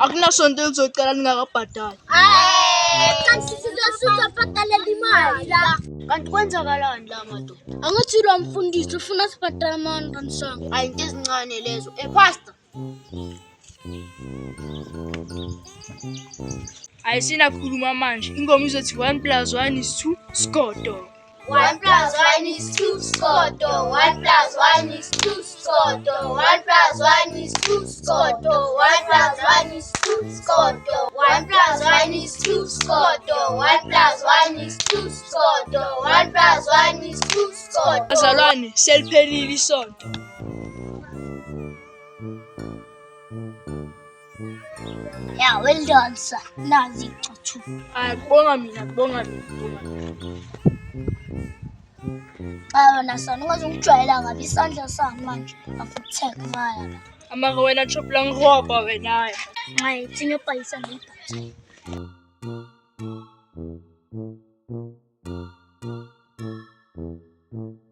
Akunasonto elizocela ningakabhadali. Kanti sizobhadalela imali la. Kanti kwenzakalani la madoda? Angithi lo mfundisi ufuna sibhadale ama-100 sonke. Hayi into ezincane lezo. Pastor. Ayisinakhuluma manje. Ingoma izothi 1 + 1 = 2 skodo. 1 + 1 = 2 skodo. 1 + 1 = 2 skodo. 1 + 1 = 2 skodo. 1 + 1 = 2 skodo. 1 + 1 = 2 skodo. 1 + 1 = 2 skodo. 1 + 1 = 2 skodo. Bazalwane, seliphelile isonto. Yeah, well done, sir. Nazi icathu. Hayi kubonga mina. Wena sana ungazungijwayela ngabe isandla sami manje afukutheka ngaya la. Amara wena chop lang roba wena. Hayi thinga payisa ngiyiphathe. Thank you.